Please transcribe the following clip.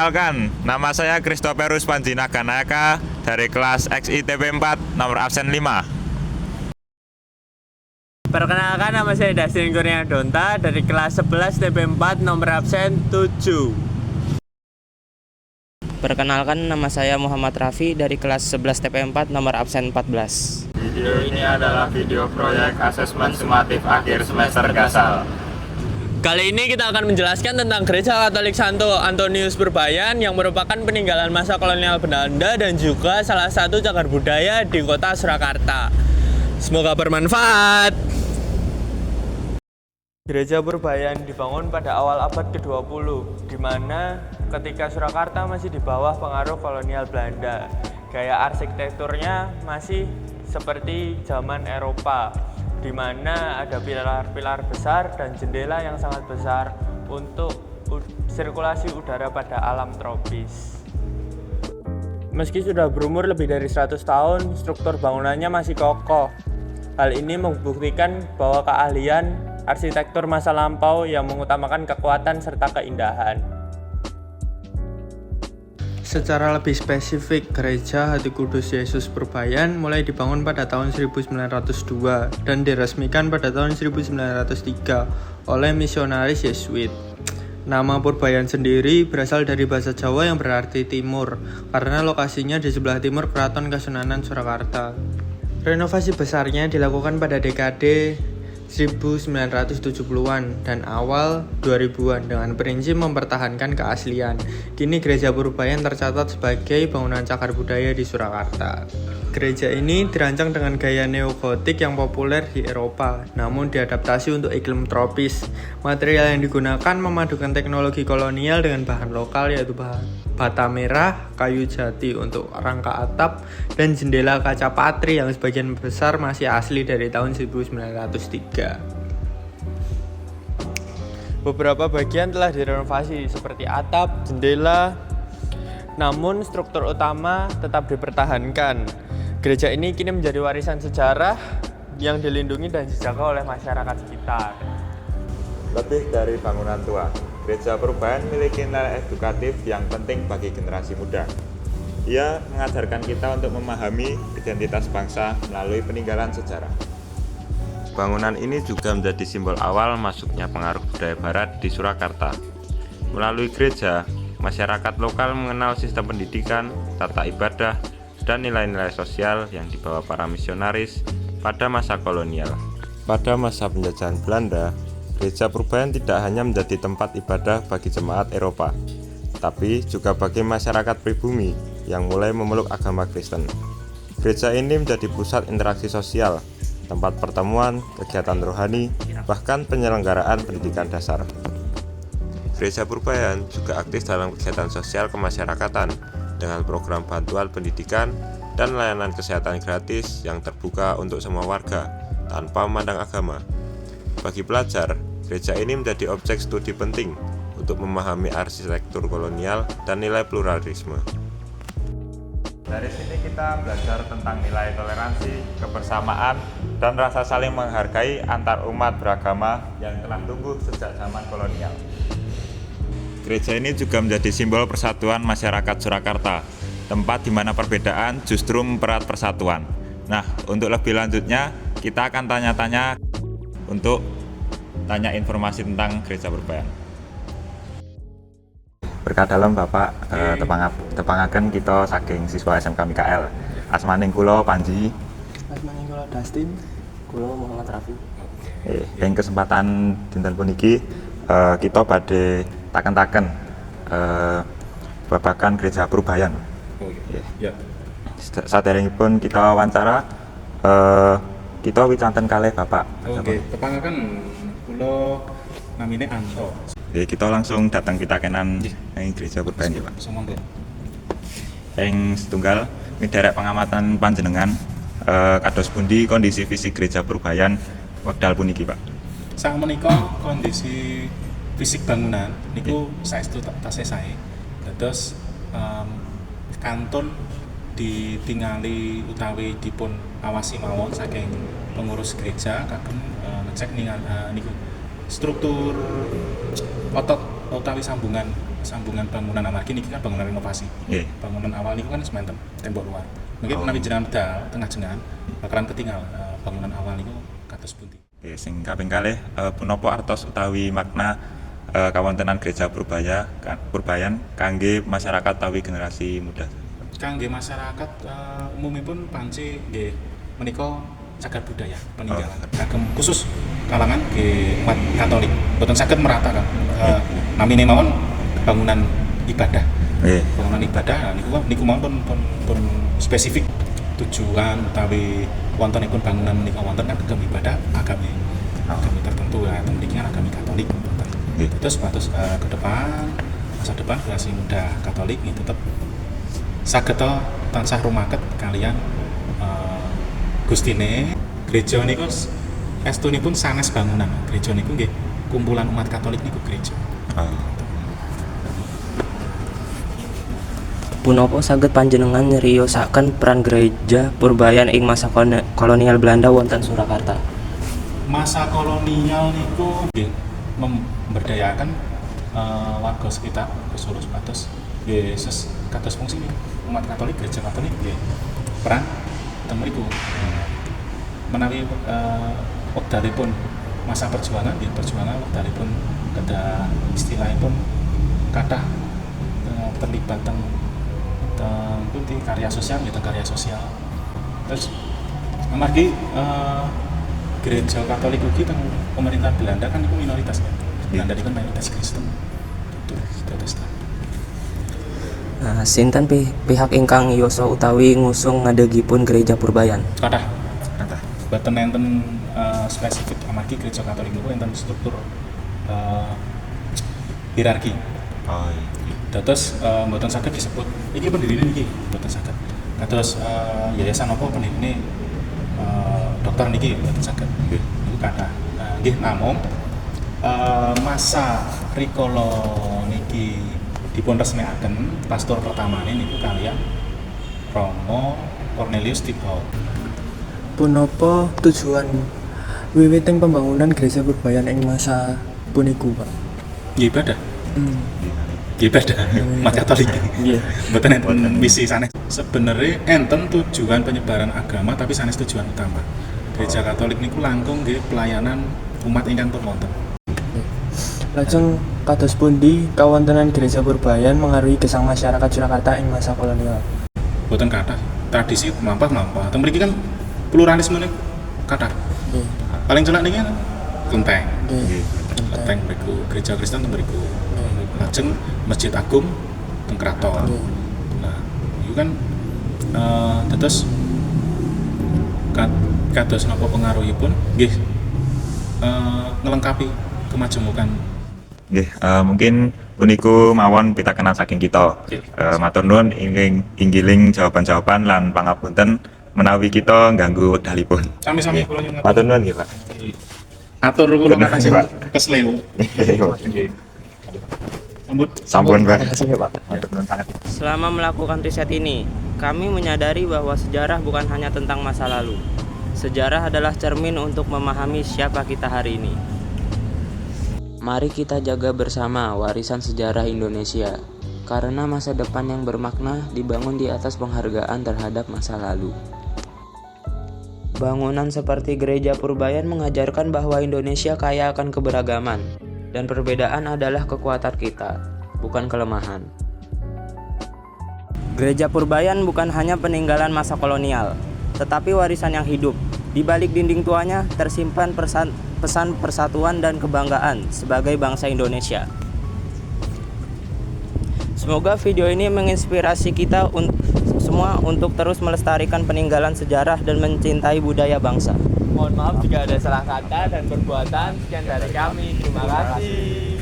Perkenalkan, nama saya Christopherus Panjinaganaka dari kelas XITP 4 nomor absen 5. Perkenalkan, nama saya Dastin Kurnia Donta dari kelas 11 TP4 nomor absen 7. Perkenalkan, nama saya Muhammad Raffi dari kelas 11 TP4 nomor absen 14. Video ini adalah video proyek asesmen sumatif akhir semester Gasal. Kali ini kita akan menjelaskan tentang Gereja Katolik Santo Antonius Purbayan yang merupakan peninggalan masa kolonial Belanda dan juga salah satu cagar budaya di kota Surakarta. Semoga bermanfaat. Gereja Purbayan dibangun pada awal abad ke-20, di mana ketika Surakarta masih di bawah pengaruh kolonial Belanda. Gaya arsitekturnya masih seperti zaman Eropa, di mana ada pilar-pilar besar dan jendela yang sangat besar untuk sirkulasi udara pada alam tropis. Meski sudah berumur lebih dari 100 tahun, struktur bangunannya masih kokoh. Hal ini membuktikan bahwa keahlian arsitektur masa lampau yang mengutamakan kekuatan serta keindahan. Secara lebih spesifik, Gereja Hati Kudus Yesus Purbayan mulai dibangun pada tahun 1902 dan diresmikan pada tahun 1903 oleh misionaris Yesuit. Nama Purbayan sendiri berasal dari bahasa Jawa yang berarti timur, karena lokasinya di sebelah timur Keraton Kasunanan Surakarta. Renovasi besarnya dilakukan pada dekade 1970-an dan awal 2000-an dengan prinsip mempertahankan keaslian. Kini Gereja Purbayan tercatat sebagai bangunan cagar budaya di Surakarta. Gereja ini dirancang dengan gaya neogotik yang populer di Eropa, namun diadaptasi untuk iklim tropis. Material yang digunakan memadukan teknologi kolonial dengan bahan lokal, yaitu bata merah, kayu jati untuk rangka atap, dan jendela kaca patri yang sebagian besar masih asli dari tahun 1903. Beberapa bagian telah direnovasi seperti atap, jendela, namun struktur utama tetap dipertahankan. Gereja ini kini menjadi warisan sejarah yang dilindungi dan dijaga oleh masyarakat sekitar. Lebih dari bangunan tua, Gereja Purbayan memiliki nilai edukatif yang penting bagi generasi muda. Ia mengajarkan kita untuk memahami identitas bangsa melalui peninggalan sejarah. Bangunan ini juga menjadi simbol awal masuknya pengaruh budaya barat di Surakarta. Melalui gereja, masyarakat lokal mengenal sistem pendidikan, tata ibadah, dan nilai-nilai sosial yang dibawa para misionaris pada masa kolonial. Pada masa penjajahan Belanda, Gereja Purbayan tidak hanya menjadi tempat ibadah bagi jemaat Eropa, tapi juga bagi masyarakat pribumi yang mulai memeluk agama Kristen. Gereja ini menjadi pusat interaksi sosial, tempat pertemuan, kegiatan rohani, bahkan penyelenggaraan pendidikan dasar. Gereja Purbayan juga aktif dalam kegiatan sosial kemasyarakatan dengan program bantuan pendidikan dan layanan kesehatan gratis yang terbuka untuk semua warga tanpa memandang agama. Bagi pelajar, gereja ini menjadi objek studi penting untuk memahami arsitektur kolonial dan nilai pluralisme. Dari sini kita belajar tentang nilai toleransi, kebersamaan, dan rasa saling menghargai antar umat beragama yang telah tumbuh sejak zaman kolonial. Gereja ini juga menjadi simbol persatuan masyarakat Surakarta, tempat di mana perbedaan justru mempererat persatuan. Nah, untuk lebih lanjutnya, kita akan tanya-tanya untuk tanya informasi tentang Gereja Purbayan. Berkat dalam Bapak, tepangaken kita saking siswa SMK Mikael. Asmaning kula Panji. Asmaning kula Dastin, kula Muhammad Raffi. Ing kesempatan dinten puniki kita badhe taken-taken babagan Gereja Purbayan. Ya. Saderengipun kita wawancara, kita wicanten kalih Bapak. Oke, tepangaken kula namine Anto. Kita langsung datang pitakenan ing Gereja Purbayan ya Pak. Sumangga. Ing setunggal miderek pengamatan panjenengan, kados pundi kondisi fisik Gereja Purbayan wekdal puniki Pak? Sak menika kondisi fisik bangunan niku saestu tasih sae. Dados kantun ditingali utawi dipun awasi mawon saking pengurus gereja kagem ngecek niku struktur otot utawi sambungan sambungan bangunan amargi niki kan bangunan renovasi. Nggih. Bangunan awal niku kan semanten tembok luar. Mungkin menawi jenengan medal tengah jenengan bakalan ketinggal bangunan awal niku kados pundi. Oke, sing kaping kalih punapa artos utawi makna kawontenan Gereja Purbayan kangge masyarakat utawi generasi muda. Kangge masyarakat umumipun panci nggih menika cagar budaya peninggalan kagem khusus kalangan nggih umat Katolik. Boten saged merata kan. Namine mawon bangunan ibadah. Nggih. Bangunan ibadah niku mawon pun spesifik tujuan utawi wontenipun bangunan menika wonten kan kagem ibadah agami tertentu ya, mriki kan agami Katolik. Terus ke depan masa depan generasi muda Katolik ini tetap saged tansah rumaket kalian Gustine gereja niku estunipun sanes bangunan. Gereja niku nggih kumpulan umat Katolik niku gereja. Punapa saged panjenengan nyeriyosaken peran Gereja Purbayan ing masa kolonial Belanda wonten Surakarta? Masa kolonial niku nggih memberdayakan warga sekitar Solo supados nggih kados fungsi umat Katolik Gereja Katolik nggih peran teng mriku menawi wekdalipun masa perjuangan nggih perjuangan wekdalipun kedah istilahipun kathah terlibat teng pundi karya sosial nggih teng karya sosial. Terus amargi Gereja Katolik ugi teng pemerintahan Belanda kan itu minoritas ya. Belanda itu kan mayoritas Kristen. Protestan. Sinten pihak ingkang yoso utawi ngusung ngadegipun Gereja Purbayan? Kathah. Boten enten spesifik amargi Gereja Katolik niku enten struktur hierarki. Oh iya. Dados mboten saged disebut iki pendirine niki, mboten saged. Kados yayasan apa pendirine dokter niki mboten saged. Niku kathah. Nggih namung masa rikala niki dipun resmikaken pastor pertamane niku kaliyan Romo Cornelius Thibaut. Punapa tujuan wiwiting pembangunan Gereja Purbayan ing masa puniku, Pak? Nggih ibadah. Ibadah umat Katolik. Nggih. Mboten enten misi sanes. Sebenarnya enten tujuan penyebaran agama tapi sanes tujuan utama. Gereja Katolik niku langkung nggih pelayanan umat ingkang pun wonten. Lajeng kados pundi kawontenan Gereja Purbayan mengaruhi gesang masyarakat Surakarta ing masa kolonial? Boten kathah. Tradisi mlampah-mlampah. Teng mriki kan pluralisme niku kathah. Paling celak niki Klenteng. Klenteng mriku gereja Kristen teng mriku. Lajeng Masjid Agung teng Kraton. Nah, itu kan dados kados napa pengaruhipun nggih ngelengkapi kemajemukan. Nggih, mungkin puniku mawon pitakenan saking kita. Matur nuwun inggiling jawaban-jawaban lan pangapunten menawi kita ngganggu wekdalipun. Sami-sami kula nyuwun. Matur nuwun nggih, Pak. Atur kula makasih Pak. kesleo. Nggih. Sampun, Pak. Matur nuwun sangat. Selama melakukan riset ini, kami menyadari bahwa sejarah bukan hanya tentang masa lalu. Sejarah adalah cermin untuk memahami siapa kita hari ini. Mari kita jaga bersama warisan sejarah Indonesia, karena masa depan yang bermakna dibangun di atas penghargaan terhadap masa lalu. Bangunan seperti Gereja Purbayan mengajarkan bahwa Indonesia kaya akan keberagaman, dan perbedaan adalah kekuatan kita, bukan kelemahan. Gereja Purbayan bukan hanya peninggalan masa kolonial, tetapi warisan yang hidup. Di balik dinding tuanya tersimpan pesan persatuan dan kebanggaan sebagai bangsa Indonesia. Semoga video ini menginspirasi kita semua untuk terus melestarikan peninggalan sejarah dan mencintai budaya bangsa. Mohon maaf jika ada salah kata dan perbuatan. Sekian dari kami. Terima kasih.